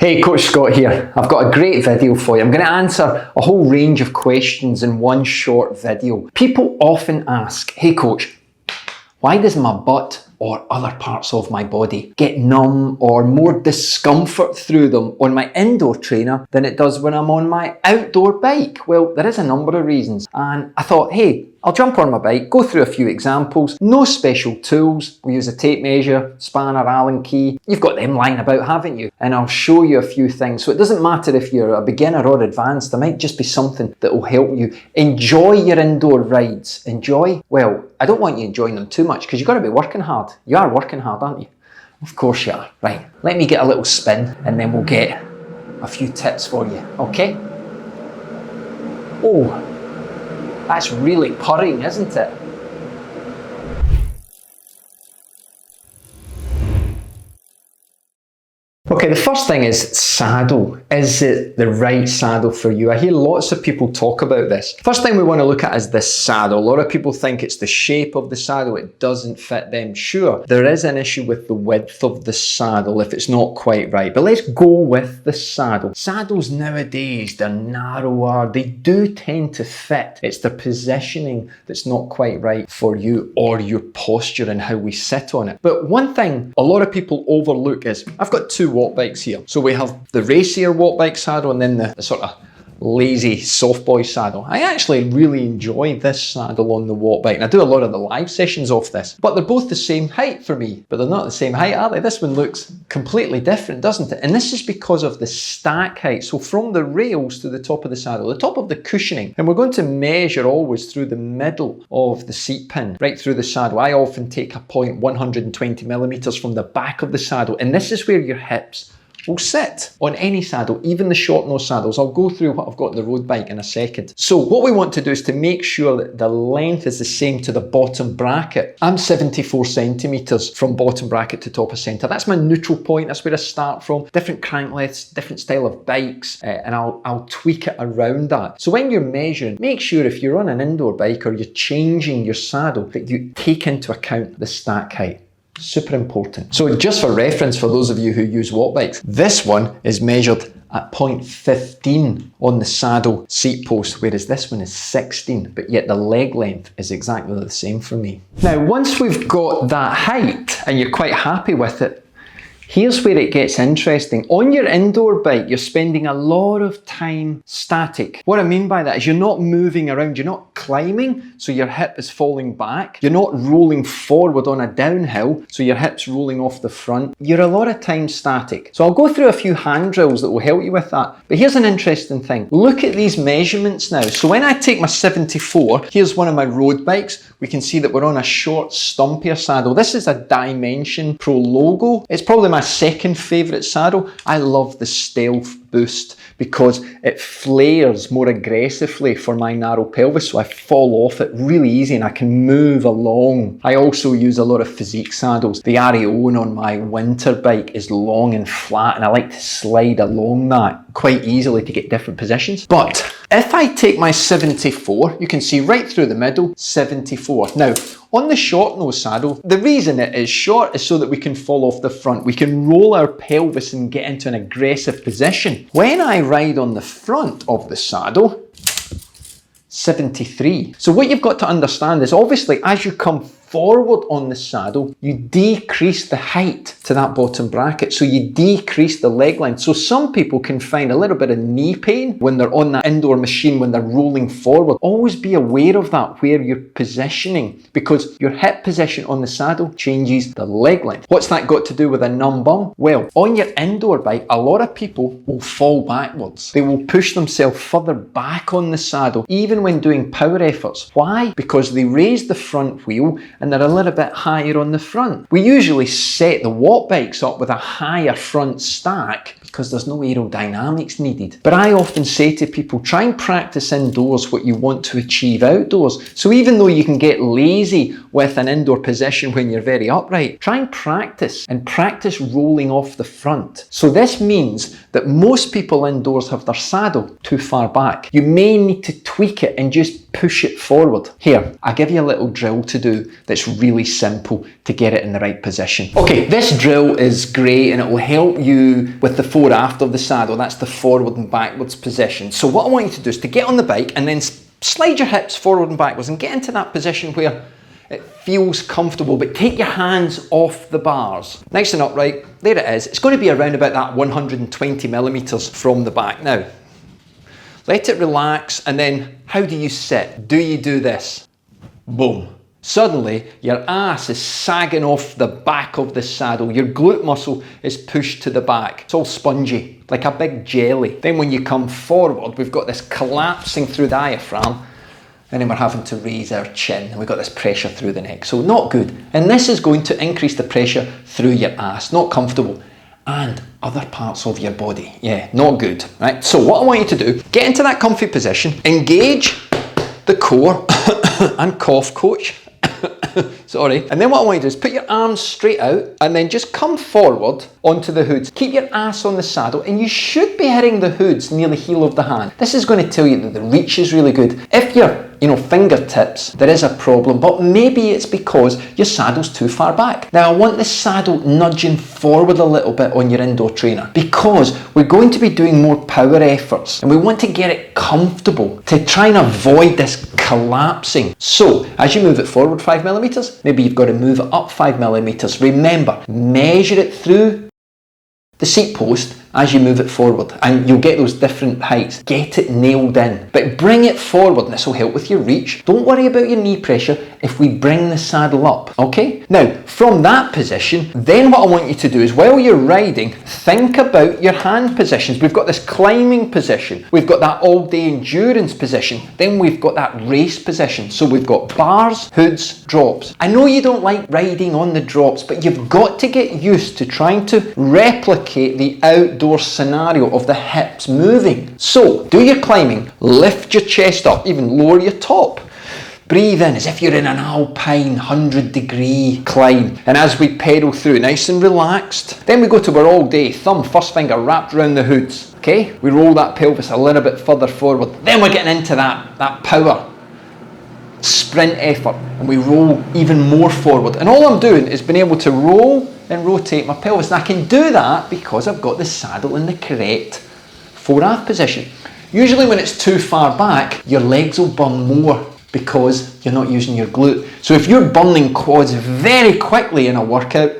Hey, Coach Scott here. I've got a great video for you. I'm going to answer a whole range of questions in one short video. People often ask, hey Coach, why does my butt or other parts of my body get numb or more discomfort through them on my indoor trainer than it does when I'm on my outdoor bike? Well, there is a number of reasons, and I thought, hey, I'll jump on my bike, go through a few examples, no special tools. We use a tape measure, spanner, Allen key. You've got them lying about, haven't you? And I'll show you a few things. So it doesn't matter if you're a beginner or advanced, there might just be something that will help you. Enjoy your indoor rides. Enjoy? Well, I don't want you enjoying them too much because you've got to be working hard. You are working hard, aren't you? Of course you are. Right, let me get a little spin and then we'll get a few tips for you, okay? Oh, that's really purring, isn't it? Okay, the first thing is saddle. Is it the right saddle for you? I hear lots of people talk about this. First thing we want to look at is the saddle. A lot of people think it's the shape of the saddle. It doesn't fit them. Sure, there is an issue with the width of the saddle if it's not quite right. But let's go with the saddle. Saddles nowadays, they're narrower. They do tend to fit. It's the positioning that's not quite right for you or your posture and how we sit on it. But one thing a lot of people overlook is, I've got two watt bikes here. So we have the racier watt bike saddle and then the sort of lazy soft boy saddle. I actually really enjoy this saddle on the watt bike, and I do a lot of the live sessions off this. But they're both the same height for me, but they're not the same height, are they? This one looks completely different, doesn't it? And this is because of the stack height. So from the rails to the top of the saddle, the top of the cushioning, and we're going to measure always through the middle of the seat pin, right through the saddle. I often take a point 120 millimeters from the back of the saddle, and this is where your hips will sit on any saddle, even the short nose saddles. I'll go through what I've got on the road bike in a second. So what we want to do is to make sure that the length is the same to the bottom bracket. I'm 74 centimeters from bottom bracket to top of center. That's my neutral point. That's where I start from. Different crank lengths, different style of bikes, and I'll tweak it around that. So when you're measuring, make sure if you're on an indoor bike or you're changing your saddle that you take into account the stack height. Super important. So just for reference, for those of you who use watt bikes, this one is measured at 0.15 on the saddle seat post, whereas this one is 16, but yet the leg length is exactly the same for me. Now, once we've got that height and you're quite happy with it, here's where it gets interesting. On your indoor bike, you're spending a lot of time static. What I mean by that is you're not moving around, you're not climbing, so your hip is falling back. You're not rolling forward on a downhill, so your hip's rolling off the front. You're a lot of time static. So I'll go through a few hand drills that will help you with that. But here's an interesting thing. Look at these measurements now. So when I take my 74, here's one of my road bikes. We can see that we're on a short, stumpier saddle. This is a Dimension Pro logo. It's probably my second favourite saddle. I love the Stealth Boost because it flares more aggressively for my narrow pelvis, so I fall off it really easy and I can move along. I also use a lot of physique saddles. The Arione on my winter bike is long and flat, and I like to slide along that quite easily to get different positions. But if I take my 74, you can see right through the middle, 74. Now, on the short nose saddle, the reason it is short is so that we can fall off the front. We can roll our pelvis and get into an aggressive position. When I ride on the front of the saddle, 73. So what you've got to understand is obviously as you come forward on the saddle, you decrease the height to that bottom bracket. So you decrease the leg length. So some people can find a little bit of knee pain when they're on that indoor machine, when they're rolling forward. Always be aware of that, where you're positioning, because your hip position on the saddle changes the leg length. What's that got to do with a numb bum? Well, on your indoor bike, a lot of people will fall backwards. They will push themselves further back on the saddle, even when doing power efforts. Why? Because they raise the front wheel and they're a little bit higher on the front. We usually set the watt bikes up with a higher front stack because there's no aerodynamics needed. But I often say to people, try and practice indoors what you want to achieve outdoors. So even though you can get lazy with an indoor position when you're very upright, try and practice rolling off the front. So this means that most people indoors have their saddle too far back. You may need to tweak it and just push it forward. Here, I give you a little drill to do that's really simple to get it in the right position. Okay, this drill is great and it will help you with the fore aft of the saddle. That's the forward and backwards position. So what I want you to do is to get on the bike and then slide your hips forward and backwards and get into that position where it feels comfortable, but take your hands off the bars. Nice and upright, there it is. It's going to be around about that 120 millimeters from the back. Now, let it relax, and then how do you sit? Do you do this? Boom. Suddenly, your ass is sagging off the back of the saddle. Your glute muscle is pushed to the back. It's all spongy, like a big jelly. Then when you come forward, we've got this collapsing through the diaphragm, and then we're having to raise our chin, and we've got this pressure through the neck. So not good. And this is going to increase the pressure through your ass. Not comfortable. And other parts of your body. Yeah, not good, right? So what I want you to do, get into that comfy position, engage the core and cough coach. Sorry. And then what I want you to do is put your arms straight out and then just come forward onto the hoods. Keep your ass on the saddle and you should be hitting the hoods near the heel of the hand. This is going to tell you that the reach is really good. If you're fingertips, there is a problem, but maybe it's because your saddle's too far back. Now I want the saddle nudging forward a little bit on your indoor trainer because we're going to be doing more power efforts and we want to get it comfortable to try and avoid this collapsing. So as you move it forward 5 millimeters, maybe you've got to move it up 5 millimeters. Remember, measure it through the seat post as you move it forward and you'll get those different heights. Get it nailed in, but bring it forward and this will help with your reach. Don't worry about your knee pressure if we bring the saddle up, okay? Now, from that position, then what I want you to do is while you're riding, think about your hand positions. We've got this climbing position, we've got that all-day endurance position, then we've got that race position. So we've got bars, hoods, drops. I know you don't like riding on the drops, but you've got to get used to trying to replicate the outdoor scenario of the hips moving. So do your climbing, lift your chest up, even lower your top. Breathe in as if you're in an alpine 100-degree climb. And as we pedal through, nice and relaxed. Then we go to our all day, thumb, first finger wrapped around the hoods. Okay, we roll that pelvis a little bit further forward. Then we're getting into that power sprint effort and we roll even more forward. And all I'm doing is being able to roll and rotate my pelvis. And I can do that because I've got the saddle in the correct fore-aft position. Usually when it's too far back, your legs will burn more because you're not using your glute. So if you're burning quads very quickly in a workout,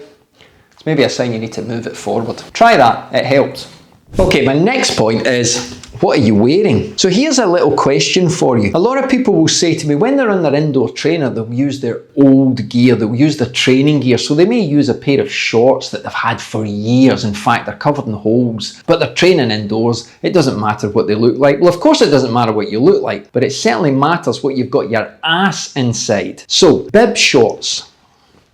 it's maybe a sign you need to move it forward. Try that, it helps. Okay, my next point is, what are you wearing? So here's a little question for you. A lot of people will say to me, when they're on their indoor trainer, they'll use their old gear, they'll use their training gear. So they may use a pair of shorts that they've had for years. In fact, they're covered in holes, but they're training indoors. It doesn't matter what they look like. Well, of course it doesn't matter what you look like, but it certainly matters what you've got your ass inside. So bib shorts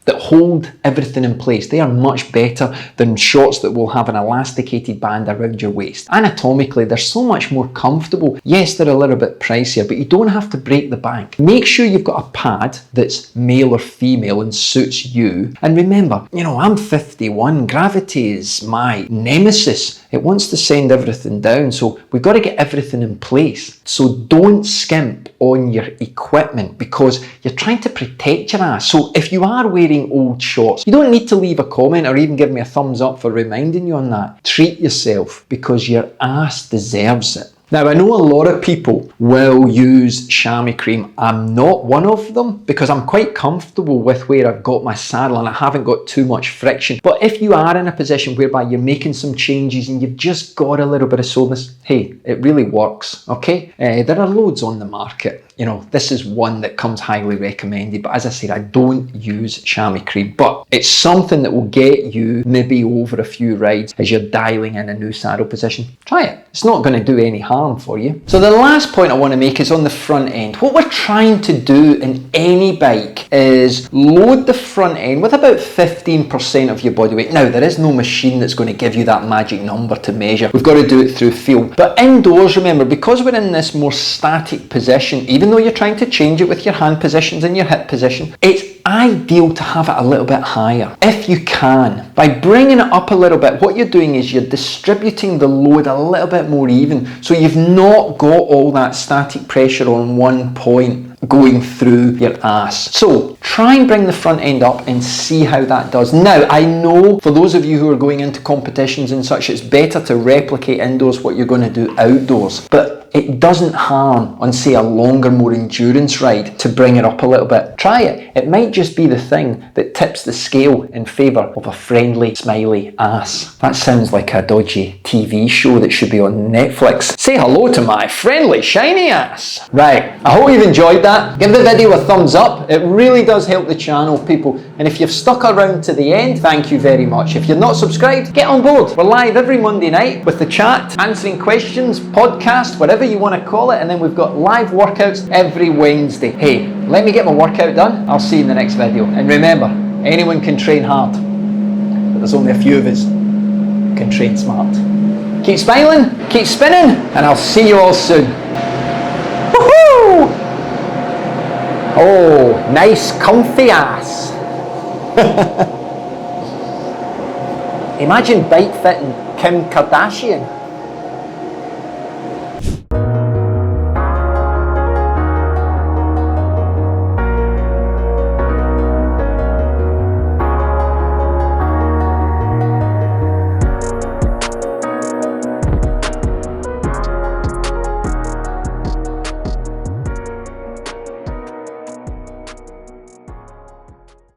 that hold everything in place. They are much better than shorts that will have an elasticated band around your waist. Anatomically, they're so much more comfortable. Yes, they're a little bit pricier, but you don't have to break the bank. Make sure you've got a pad that's male or female and suits you. And remember, I'm 51. Gravity is my nemesis. It wants to send everything down, so we've got to get everything in place. So don't skimp on your equipment because you're trying to protect your ass. So if you are wearing old shorts, you don't need to leave a comment or even give me a thumbs up for reminding you on that. Treat yourself because your ass deserves it. Now, I know a lot of people will use chamois cream. I'm not one of them because I'm quite comfortable with where I've got my saddle and I haven't got too much friction. But if you are in a position whereby you're making some changes and you've just got a little bit of soreness, hey, it really works, okay? There are loads on the market. This is one that comes highly recommended, but as I said, I don't use chamois cream, but it's something that will get you maybe over a few rides as you're dialing in a new saddle position. Try it. It's not going to do any harm for you. So the last point I want to make is on the front end. What we're trying to do in any bike is load the front end with about 15% of your body weight. Now, there is no machine that's going to give you that magic number to measure. We've got to do it through feel. But indoors, remember, because we're in this more static position, even though you're trying to change it with your hand positions and your hip position, it's ideal to have it a little bit higher if you can. By bringing it up a little bit, what you're doing is you're distributing the load a little bit more even. So you You've not got all that static pressure on one point going through your ass. So try and bring the front end up and see how that does. Now, I know for those of you who are going into competitions and such, it's better to replicate indoors what you're going to do outdoors, but it doesn't harm on, say, a longer, more endurance ride to bring it up a little bit. Try it. It might just be the thing that tips the scale in favour of a friendly, smiley ass. That sounds like a dodgy TV show that should be on Netflix. Say hello to my friendly, shiny ass. Right, I hope you've enjoyed that. Give the video a thumbs up. It really does help the channel, people. And if you've stuck around to the end, thank you very much. If you're not subscribed, get on board. We're live every Monday night with the chat, answering questions, podcast, whatever you want to call it, and then we've got live workouts every Wednesday. Hey, let me get my workout done. I'll see you in the next video. And remember, anyone can train hard, but there's only a few of us who can train smart. Keep smiling, keep spinning, and I'll see you all soon. Woohoo! Oh, nice comfy ass. Imagine bike fitting Kim Kardashian.